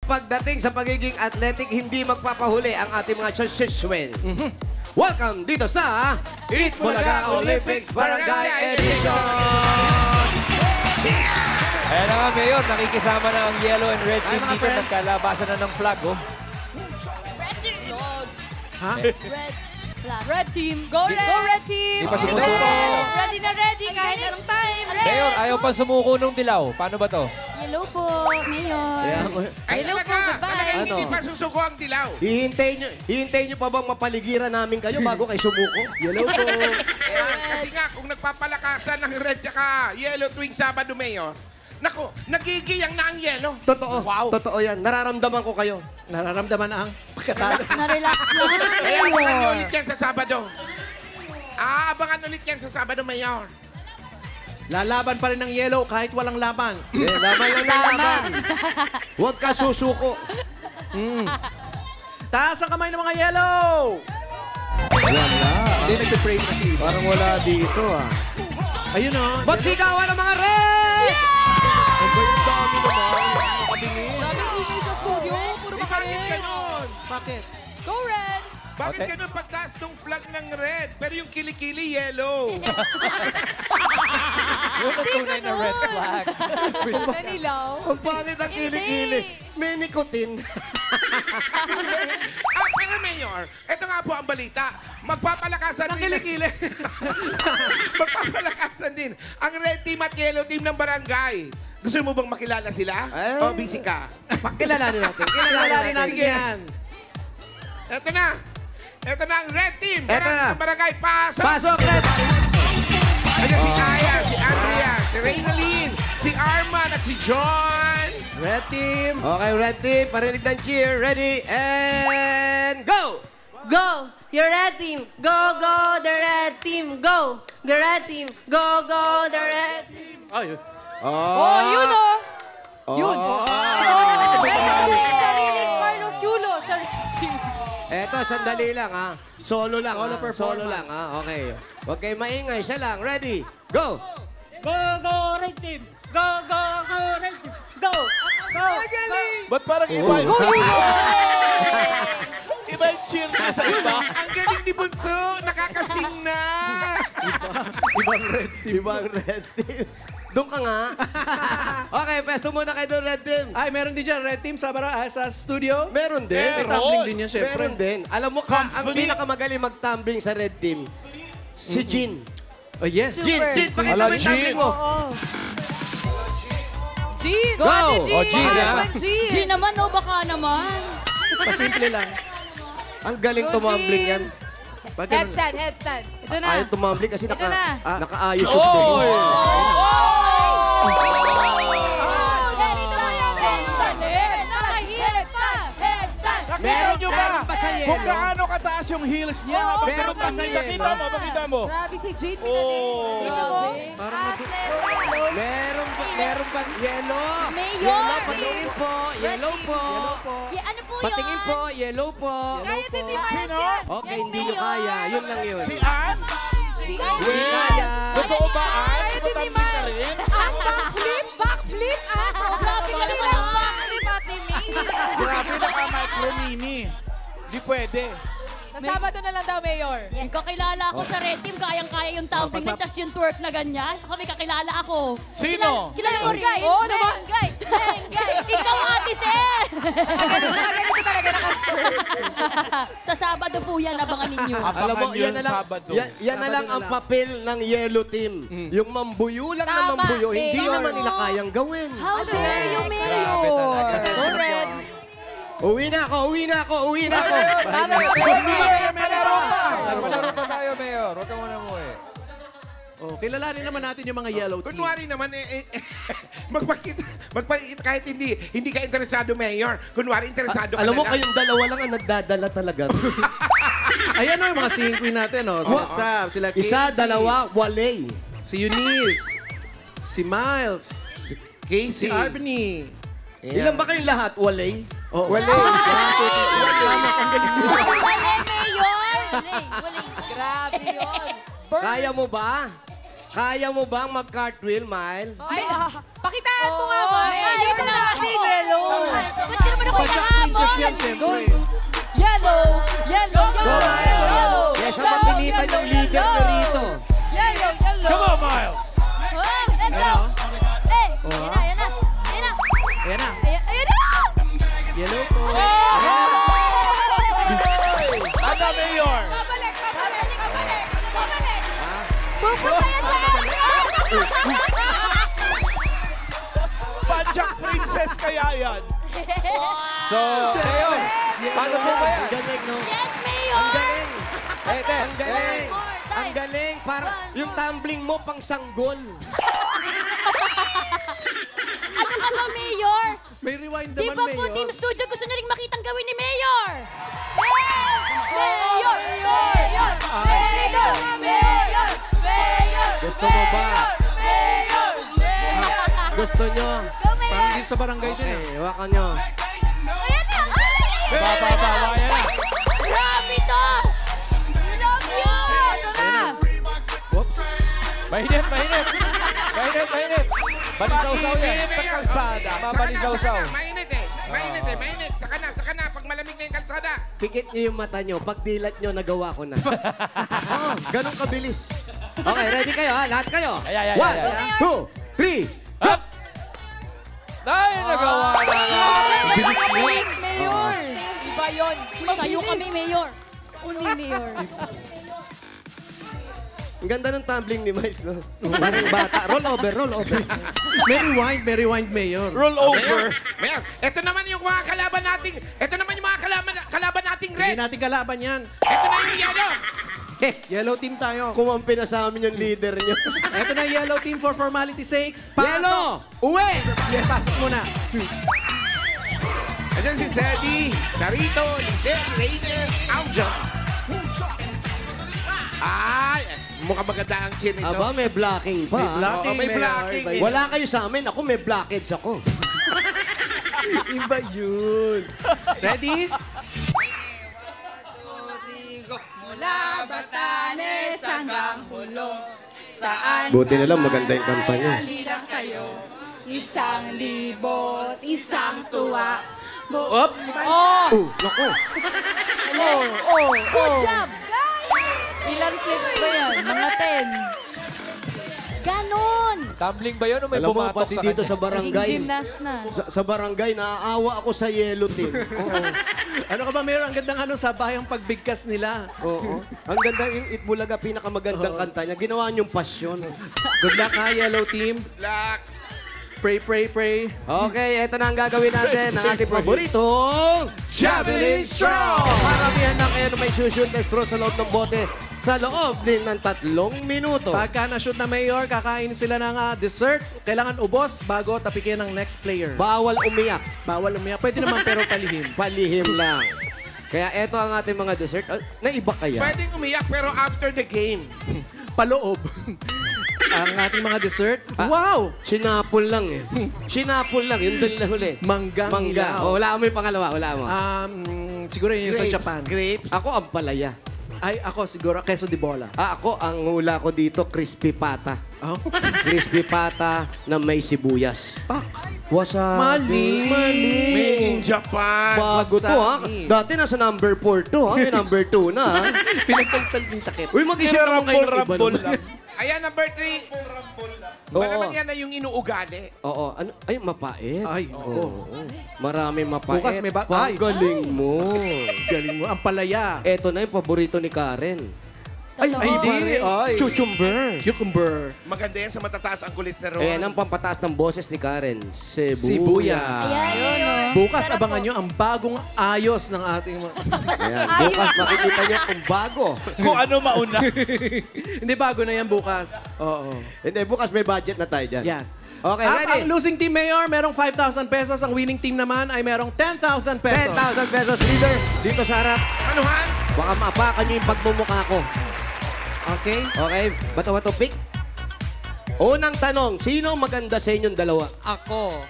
pagdating sa pagiging athletic, hindi magpapahuli ang ating mga chashiswen. Welcome dito sa Eat Bulaga Olympics Barangay Edition! Ayan na nga, Mayor. Nakikisama na ang yellow and red team dito. Nagkalabasan na ng flag, oh. Ha? Red team. Go red! Go red team! Di pa sumusuko. Ready na ready kahit anong time. Red! Mayor, ayaw pa sumuko nung dilaw. Paano ba to? Yellow po, Mayor. Ay, Hello talaga, po, goodbye. talaga Ano? hindi pa susuko ang dilaw. Hihintayin nyo pa bang mapaligiran namin kayo bago kayo sumuko? Yellow po. Kasi nga, kung nagpapalakasan ng red tsaka yellow tuwing Sabado, Mayor, naku, nagigiyang na ang yellow. Totoo. Wow. Totoo yan. Nararamdaman ko kayo. Nararamdaman ang pagkatalo. Na-relax lang. Kaya abangan nyo ulit yan sa Sabado. Abangan ulit yan sa Sabado, Mayor. Lalaban pa rin ng yellow kahit walang laban. Laban lang ng laban. Huwag ka susuko. Taas ang kamay ng mga yellow! Wala. Hindi nagpe-pray na si Iba. Parang wala dito ah. Ayun o. Magsigawan ng mga red! Ang bayang dami naman. Nakabingin. Daming ingay sa studio. Puro Di ba bakit ganon? Bakit? Go red! Bakit Okay. ganon pagtaas ng flag ng red, pero yung kilikili yellow? Yun ang tunay na red flag. Nanilaw. Ang pangit ang Hindi. kilikili. May nikotin. Pero Mayor, ito nga po ang balita. Magpapalakasan din. Kilikili. Magpapalakasan din ang red team at yellow team ng barangay. Gusto mo bang makilala sila? Ay. O busy ka? Pakilalanin natin. Kilalanin natin Sige. yan. Ito na. Ito na ang red team. Eto na. Ng barangay. Pasok! Pasok, red! Ayan si Aya, si Andrea, si Reynalyn, si Arman at si John. Red team. Okay, red team. Parinig ng cheer. Ready, and go! Go! Your red team! Go, go, the red team! Go! The red team! Go, go, the red team! Ay, Oh, yun oh! Yun! Oh. Meron kaming sariling Carlos Yulo sa red team. Eto, sandali lang ha. Solo lang. Solo ha? performance. Solo lang ha. Okay. Huwag kayo maingay. Siya lang. Ready, go! Go, go, red team! Go, go, go, red team! Go! Go! Magaling! Ba't parang iba? Go Yulo! Iba yung cheer niya sa iba? Ang galing ni Bunso, nakakasing na. ibang red team. Ibang red team. Doon ka nga. Okay, pesto muna kayo doon, red team. Ay, meron din dyan, red team sa studio. Meron din. May tumbling din yan, syempre. Meron din. Alam mo, ang pinakamagaling mag-tumbling sa red team, si Jean. Oh, yes. Jean, pakita mo yung tumbling mo. Jean! Go! Ate Jean! Oh, Jean, ah. Jean! Jean naman, oh, baka naman. Pasimple lang. Ang galing Go, tumbling Jean. yan. Pag ganun- Headstand, headstand. Ito na. Ayaw tumbling kasi Ito na. nakaayos yung Oy! tumbling. Nakita nyo ba? Meron pa sa yelo. Kung gaano kataas yung heels niya habang Meron ganun pa sa pa. yelo. Pakita mo, pakita mo. Grabe si Jean. Oh. Tingnan mo. Meron pa yellow. Mayor. Yellow, patingin po. Yellow Red po. Ano po yun? Patingin po, yellow po. Kaya din ni Sino? Okay, Yes, hindi nyo Mayor. kaya. Yun lang yun. Si Ann? Si Hindi kaya. Totoo ba, Ann? Kaya din ni Tumatambling ka rin? Ang backflip, backflip. Grabe ka rin ang backflip, Ate May. Grabe naka-micro mini. Di pwede. Sa Sabado na lang daw, Mayor. Yes. Kakilala ako sa red team, kayang-kaya yung tumbling na, just yung twerk na ganyan. Ako may kakilala ako. Sino? Kilala mo rin? Oo naman. Ikaw, Ate Sen! Ganito talaga nakaskirt. Sa Sabado po yan, abangan ninyo. Alam mo, Abangan yan yun na lang, Sabado. yan na lang ang papel ng yellow team. Yung mambuyo lang na Tama, mambuyo, hindi Mayor. naman nila kayang gawin. How dare you, Mayor? Grabe talaga. Go red. Uwi na ako, uwi na ako, uwi na ako. Malaro pa! Malaro pa tayo, Mayor. Huwag ka muna mo eh. Oh, kilalanin naman natin yung mga yellow team. Kunwari naman, magpakita kahit hindi ka interesado, Mayor. Kunwari, interesado ka Alam mo, na lang. kayong dalawa lang ang nagdadala talaga. Ayan o, yung mga singing queen natin, oh. Sila Sam, sila Casey. Isa, dalawa, walay. Si Eunice. Si Miles. Casey. Si Albany. Ilan ba kayong lahat? Walay? Oh, Wala. Grabe yun. Kaya mo ba? Kaya mo bang mag-cartwheel, Mile? Ay, pakitaan mo nga mo. Ay, Dito na, ako. Tigre, Ba't ka naman ako Red, go. Yellow, yellow, yellow. Yes, ang mapilitan yung leader nyo rito. Yellow, yellow. Come on, Miles! Oh, let's go. Hey, yan na, yan na. Yan na. Ayan na. Ayan na. Yellow po. Ano, Mayor? Babalik, babalik, babalik. Babalik. Pupunta yan sa Padjak Princess kaya yan. So, Mayor, paano po ba yan? Galing, no? Yes, Mayor! Ang galing. more time. Ang galing. Para yung tumbling mo pang sanggol. Ano ka ba, Mayor? May rewind Di naman, ba po, Mayor. Team Studio, gusto nyo rin makitang gawin ni Mayor? Mayor! Mayor! Mayor! Mayor! Mayor! Mayor! Gusto mo ba? Mayor! Mayor! Gusto nyo? Go, Mayor! Parang dito sa barangay din. Okay, hawakan nyo. Ayan na! Baba, yan na. Grabe to! Love you! Ito na! Whoops. Mainit, mainit. Mainit, mainit. Balisaw-saw yan. Mainit ang kalsada. Mabalisaw-saw. Mainit eh. Mainit eh. Mainit. Saka na. Pag malamig na yung kalsada. Pikit nyo yung mata nyo. Pag dilat nyo, nagawa ko na. Oo, ganun kabilis. Okay, ready kayo ha? Lahat kayo? Ay. 1, 2, 3, go! Ay, nagawa na nga. Bilis, Mayor! Iba yun. Sa'yo kami, Mayor. Uni, Mayor. Ang ganda ng tumbling ni Miles, no? Parang bata. Roll over. May rewind, Mayor. Roll over. Mayor, ito naman yung mga kalaban nating, kalaban nating Hindi red. natin kalaban yan. Ito na yung yellow. Yellow team tayo. Kumampi na sa amin yung leader nyo. Ito na yellow team for formality sakes. Yellow! Uwi! Yes, pasok muna. Ayan si Zeddy, Charito, Lisette, Rainer, Alja. Ay, mukhang maganda ang chin ito. Aba, may blocking pa. May blocking. Oo, may blocking. Mayor. Wala kayo sa amin. Ako may blockage ako. Iba yun. Ready? Mula Batanes hanggang Hulong, saan Buti na lang maganda yung kanta niyo. lang kayo. Isang libot, isang tuwa. Up. Naku. Good job! Ilan flips ba yan? Mga 10. Ganon! Tumbling ba yun o may Alam mo, bumatok pati sa dito kanya? sa barangay. Gymnast na. Sa barangay, naaawa ako sa yellow team. Oo. Ano ka ba, Mayor? Ang gandang sabayang pagbigkas nila. Oo. Ang ganda yung Itbulaga, pinakamagandang kanta niya. Ginawa niyong pasyon. Good luck ha, yellow team. Black. Pray, pray, pray. Okay, ito na ang gagawin natin ng ating paboritong Javelin Straw! Maramihan na kayo na may shoot na straw sa loob ng bote sa loob din ng 3 minuto. Pagka na-shoot na, Mayor, kakain sila ng dessert. Kailangan ubos bago tapikin ng next player. Bawal umiyak. Bawal umiyak. Pwede naman pero palihim. Palihim lang. Kaya ito ang ating mga dessert. Naiba kaya? Pwedeng umiyak pero after the game. Paloob. Ang ating mga dessert. Wow! Sinapol lang eh. Sinapol lang. Yun doon lang huli. Manggang Mangga. ilaw. Oh, wala mo yung pangalawa. Wala mo. Siguro yun yung sa Japan. Grapes. Ako ang palaya. Ay, ako siguro queso de bola. Ako ang hula ko dito, crispy pata. Oh? Crispy pata na may sibuyas. Wasabi. Mali. Made in Japan. Bago to ha. Wasabi. Dati nasa number 4 to ha. May number 2 na ha. Pinagtaltal yung takip. Uy, mag-isip naman kayo ng iba Rumble naman. lang. Ayan, number 3. Oo. Malamang yan na yung inuugali. Oo. Ano? Ay, mapait. Ay, Oo. Marami mapait. Bukas may Ang galing mo. Galing mo. Ang palaya. Eto na yung paborito ni Karen. Ay, Totoo. Ay, di. Ay. Cucumber. Cucumber. Maganda yan sa matataas ang kolesterol. Ayan ang pampataas ng boses ni Karen. Sibuyas. Sibuyas. Ayan, Bukas Sarap abangan po. nyo ang bagong ayos ng ating mga... Ayan. Bukas makikita niya kung bago. Kung ano mauna. Hindi, bago na yan bukas. Oo. Hindi, bukas may budget na tayo dyan. Yan. Okay, At ready? ang losing team, Mayor, merong 5,000 pesos. Ang winning team naman ay merong 10,000 pesos. 10,000 pesos, leader. Dito sa harap. Anuhan? Baka maapakan niyo yung pagmumukha ko. Okay? Okay? Bato-bato pick. Unang tanong, sino ang maganda sa inyong dalawa? Ako.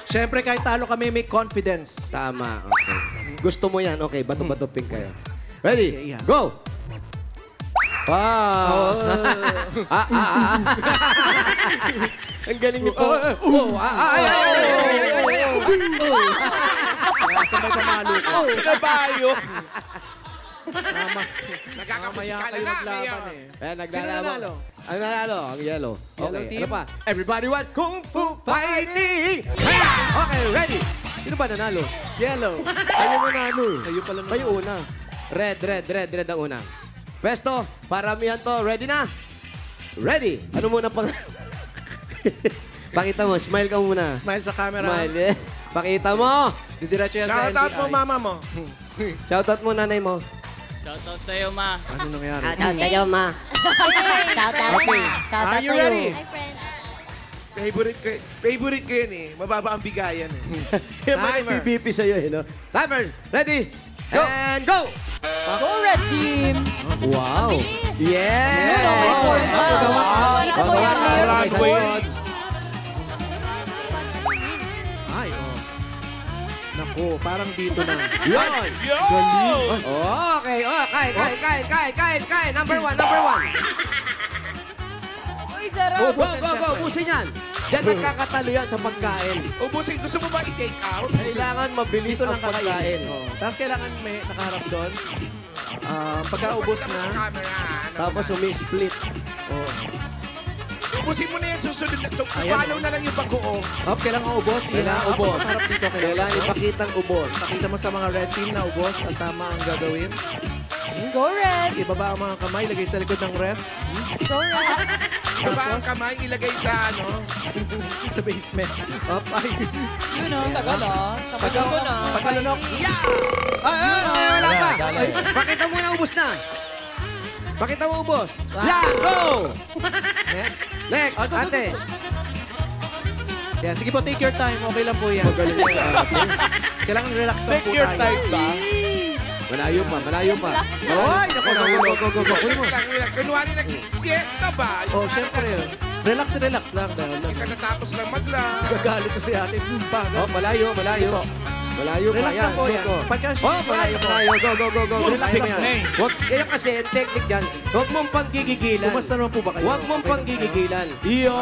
Siyempre, kahit talo kami, may confidence. Tama. Okay. Gusto mo yan? Okay, bato-bato pick kayo. Ready? Okay, yeah. Go! Wow! Ang galing niyo po. Sabay-sabay. panalo ko. Pinabayo. Mamaya Nagkakapusika kayo na, maglaban Mayor. eh. Sino nanalo? nanalo? Ang nanalo, ang yellow. Yellow Okay, team. ano pa? Everybody want Kung Fu Fighting! Okay, ready? Sino ba nanalo? Yellow. Kayo nanalo. Kayo pala nanalo. Kayo una. Red ang una. Pesto, paramihan to. Ready na? Ready. Ano muna pang... Pakita mo, smile ka muna. Smile sa camera. Smile, eh. Pakita mo. Didiretso yan sa Shoutout NBI. mo, mama mo. Shoutout mo, nanay mo. Shoutout sa'yo, ma. Ano nangyari? Shoutout kayo, ma. Shoutout Okay. Are you ready? Hi, friend. Favorite ko yan eh. Mababa ang bigayan eh. Kaya may Timer. PVP sa'yo, eh, no? Timer, ready? Go. And go! Go, Red Team! Wow! Bilis. Yes! Wow. Kita mo yan, Mayor. Runway. Ay, oh. Naku, parang dito na. Yun! Yo! Okay, kain. Number one. Uy, sarap! Go, ubusin yan. Diyan nagkakatalo yan sa pagkain. Ubusin, gusto mo ba i-take out? Kailangan mabilis Dito ang lang kakain. pagkain. Oh. Tapos kailangan may nakaharap doon. Pagkaubos Pagka mo sa na. camera, ano Tapos naman. umi-split. Oh. Ubusin mo na yan, susunod na. Ayan, Follow na lang yung bagoong. Up, kailangan ubos. Kailangan ubos. Harap dito, Kailangan ubos. ipakitang ubos. Pakita mo sa mga red team na ubos ang tama ang gagawin. Go, Red! Ibaba ang mga kamay, lagay sa likod ng ref. Go, Red! Diba ang kamay ilagay sa ano? Sa basement. Up, ay. Yun o, tagal Sa ko na. Pagkalunok. Wala pa. Dali. Ay, pakita mo na ubos na. Pakita mo ubos. Yeah, go! Next. Next, Ah, go. ate. Yan, sige po, take your time. Okay lang po yan. Kailangan relax lang Take po your tayo. time ba? Malayo pa. Lapit lang. Ay, naku, go. Relax lang, relax. Kunwari nag-siesta ba? Oh, syempre. Relax lang. Dahil Hindi ka natapos lang maglang. gagalit na si ate. Bago. Oh, malayo. Malayo pa. Relax lang po Go, yan. go. Pagka Oh, malayo. Go. Relax Kaya mo lang yan. eh. Huwag, kaya kasi, ang technique dyan, huwag mong panggigigilan. Kumusta naman po ba kayo? Huwag mong Okay lang panggigigilan. kayo?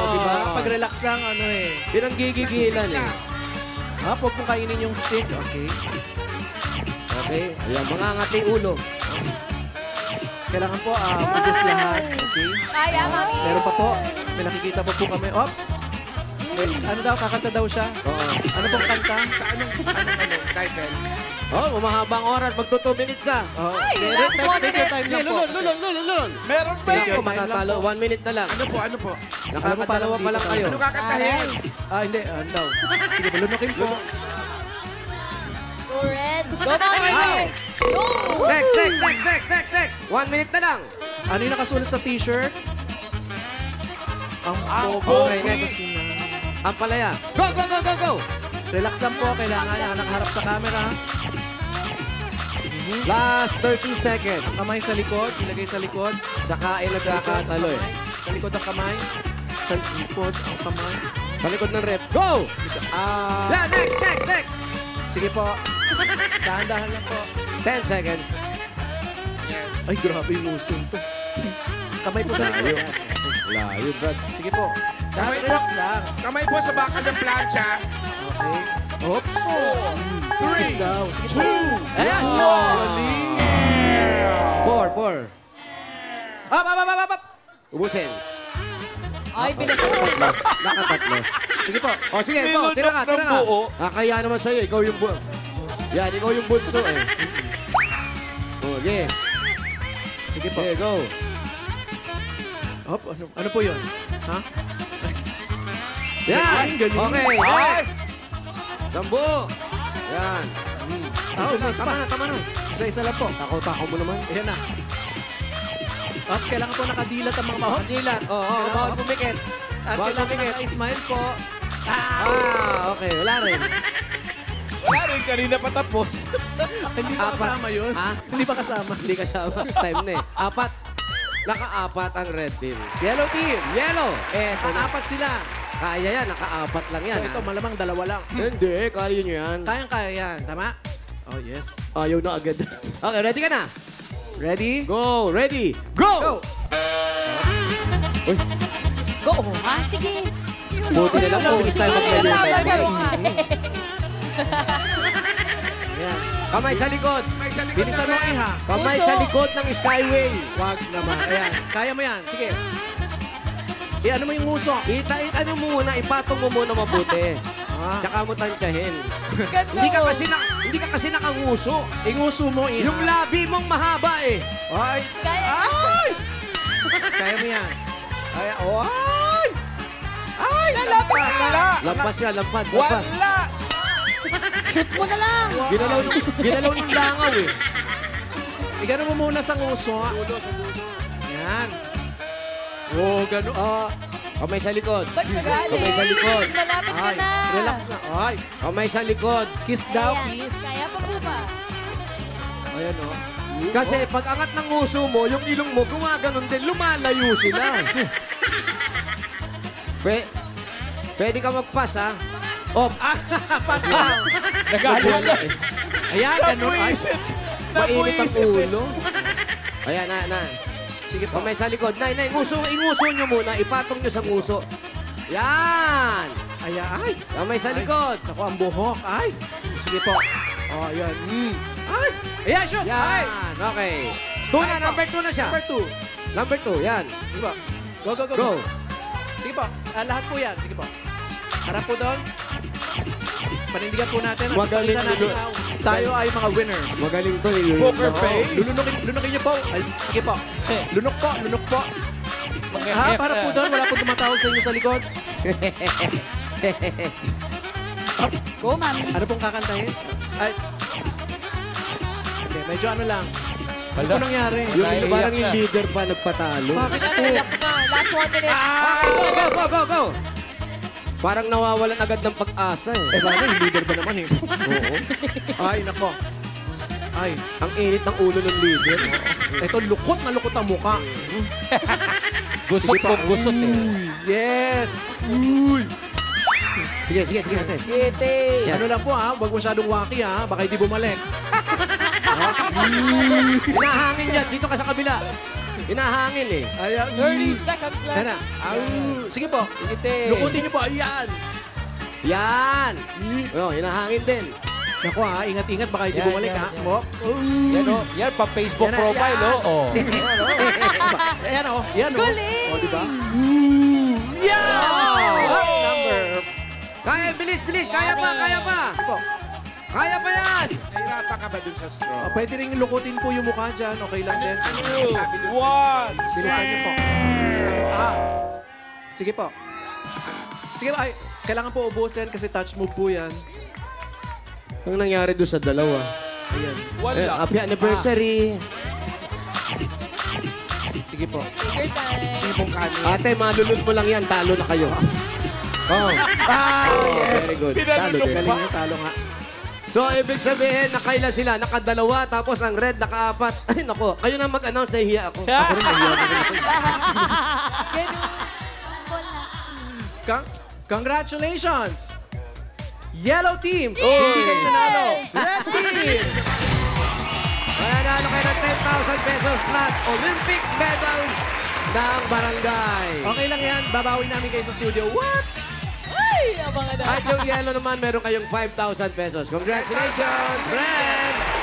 Diba? Pag relax lang, ano eh. Pinanggigigilan eh. Huwag mong kainin yung stick. Okay. Okay? Ayan, mga ngating ulo. Kailangan po, ubos lahat. Okay. Kaya, mami. Meron pa po. May nakikita pa po kami. Ops! Ano daw? Kakanta daw siya? Oo. Ano pong kanta? Sa anong title? Oh, mahabang oras. Magto 2 minutes ka. Oh, Ay, okay. last Take 1 your minute. time Sige, lang po. lulon. Meron ba? Ako, matatalo. 1 minute na lang. Ano po? Nakakadalawa pa lang kayo. Ano kakatahin? Hindi. Ano daw? Sige, balunokin po. Go, Red! Go, mami. Go! Next. 1 minute na lang. Ano yung nakasulat sa t-shirt? Ang Ang pogi. Okay, next. Ang palaya. Go. Relax lang po. Kailangan nakaharap sa camera. Last 30 seconds. Ang kamay sa likod. Ilagay sa likod. Saka ay nagkakatalo eh. Sa likod ang kamay. Sa likod ang kamay. Sa likod ng ref. Go! Yeah, next. Sige po. Dahan-dahan lang po. 10 seconds. Ay, grabe yung usun to. Kamay po sa likod. Layo, Brad. Sige po. Kamay po. Relax lang. Kamay po sa bakal ng plancha. Okay. Oops. 3 daw. Sige po. Ayan. Galing. 4. Up. Ubusin. Ay, bilis ako. Nakatatlo. Sige po. O, sige, po. Nilunok Tira ka. ng buo. Kaya naman sa'yo. Ikaw yung buo. Yan, ikaw yung bunso eh. Okay. Sige po. Okay, go. Hop, ano po yun? Ha? Yan. Ay, galing. Okay. Ay! Sambu. Yan. Tama na. Isa-isa lang po. Tako mo naman. Ayan na. Up, kailangan po nakadilat ang mga hops. Dilat. Oo, bawal pumikit. At Bawal kailangan pumikit. naka-smile po. Okay. Wala rin. Wala rin, kanina pa tapos. Hindi ba Apat. kasama yun? Ha? Hindi ba kasama? Hindi kasama. Time na eh. 4. Naka-4 ang red team. Yellow team. Yellow. Eto na. Naka-apat sila. Kaya yan. Naka-4 lang yan. So ito, malamang dalawa lang. Hindi. Kaya nyo yan. Kayang-kaya yan. Tama? Oh, yes. Ayaw na agad. Okay, ready ka na? Ready? Go. Ready. Go! Uy, Go! Ha? Sige! buti na lang. Mabilis tayo Sige, mag-menu. laban ka mo nga. Ayan. Kamay sa likod. May sa likod Bilisan na mo, red. Iha. Kamay Puso. sa likod ng Skyway. Wag naman. Ayan. Kaya mo yan. Sige. Ano mo yung uso? Ano muna, ipatong mo muna mabuti. Ah. Tsaka mo tansyahin. Ganda Hindi ka kasi nakanguso. Inguso mo, Iha. Yung labi mong mahaba eh. Ay. Kaya. Ay! Kaya mo yan. Ay. Oh, ay! Ay! Lalapit ka. Wala. Lampas niya, lampas. Wala. Shoot mo na lang. Ginalaw ng langaw eh. Igano mo muna sa nguso. Yan. Oh, gano. Ah. Kamay sa likod. Ba't ka galing? Kamay sa likod. Malapit ka Ay. na. Relax na. Ay. Kamay sa likod. Kiss daw, Ayan. kiss. Kaya pa po ba? Ayan, oh. Kasi pag angat ng nguso mo, yung ilong mo, gumaganon din, lumalayo sila. Pwede ka mag-pass, ha? Oh, Pass down. Nagalit ka. Ayan, ganun. Ay. Nabuisit. mainit ang Nabuisit. ulo. Ayan, na. Sige po. Kamay sa likod. Nay, inguso nyo muna. Ipatong nyo sa nguso. Yan! Ayan, ay. Kamay sa likod. Naku, ang buhok. Ay. Sige po. Oh, ayan. Ay. Ayan, shoot. Ay. Yan, okay. Number 2 na siya. Number 2. Number 2, yan. Sige po. Go, go, go. Go. Sige po. Lahat po yan. Sige po. Harap po doon. Panindigan po natin. At Magaling ipakita natin lulu- na tayo ay mga winners. Magaling to. Poker face. Lunukin niyo po. Ay, sige po. Lunok po. Ha, para po doon. Wala po tumatawag sa inyo sa likod. Go, mami. Ano pong kakantahin? Ay. Okay, medyo ano lang. Ano Hala. po nangyari? Yung parang Naiiyak yung na. leader pa nagpatalo. Bakit po? Naiyak na. Last 1 minute. Okay, go. Parang nawawalan agad ng pag-asa eh. Eh, bakit? Yung leader ba naman eh? Oo. Ay, nako. Ay, Ang init ng ulo ng leader. ito lukot na lukot ang muka. Gusot po, gusot eh. Yes! Sige. Ano lang po ha, huwag masyadong waki ha, baka hindi bumalik. Hinahangin yan. Dito ka sa kabila. Hinahangin eh. Ayan. 30 seconds left. Ayan na. Sige po. Ingiti. Lukutin niyo po. Ayan. Yan. Oh, hinahangin din. Naku ha, ingat-ingat baka hindi Yan, bumalik yan, ha. yan. Oh. Yan o. Yan, pa-Facebook Yan na, profile yan. o. Oh. Ayan o. Ayan o. Galing! O, diba? Yeah! Number. Kaya, bilis. Kaya pa. Po. Kaya pa yan. Nahirapan ka ba dun sa straw? Pwede rin lukutin po yung mukha dyan. Okay lang din. Ano yung sabi dun sa One. Bilisan niyo po. Sige po. Sige po. Ay, kailangan po ubusin kasi touch move po yan. Ang nangyari doon sa dalawa. Ayan. Wala. Happy anniversary. Sige po. Take your time. sibong kanin? Ate, malulod mo lang yan. Talo na kayo. Oh. Very good. Talo din. Galing niyo, talo nga. So, ibig sabihin, nakailan sila? Nakadalawa, tapos ang red, nakaapat. Ay, nako. Kayo na mag-announce, nahihiya ako. Ako rin nahihiya ako. Congratulations! Yellow team! Hindi kayo nanalo. Red team! Mananalo kayo ng 10,000 pesos plus Olympic medal ng barangay. Okay lang yan. Babawi namin kayo sa studio. What? Ay, abangan na. At yung yellow naman, meron kayong 5,000 pesos. Congratulations, friend!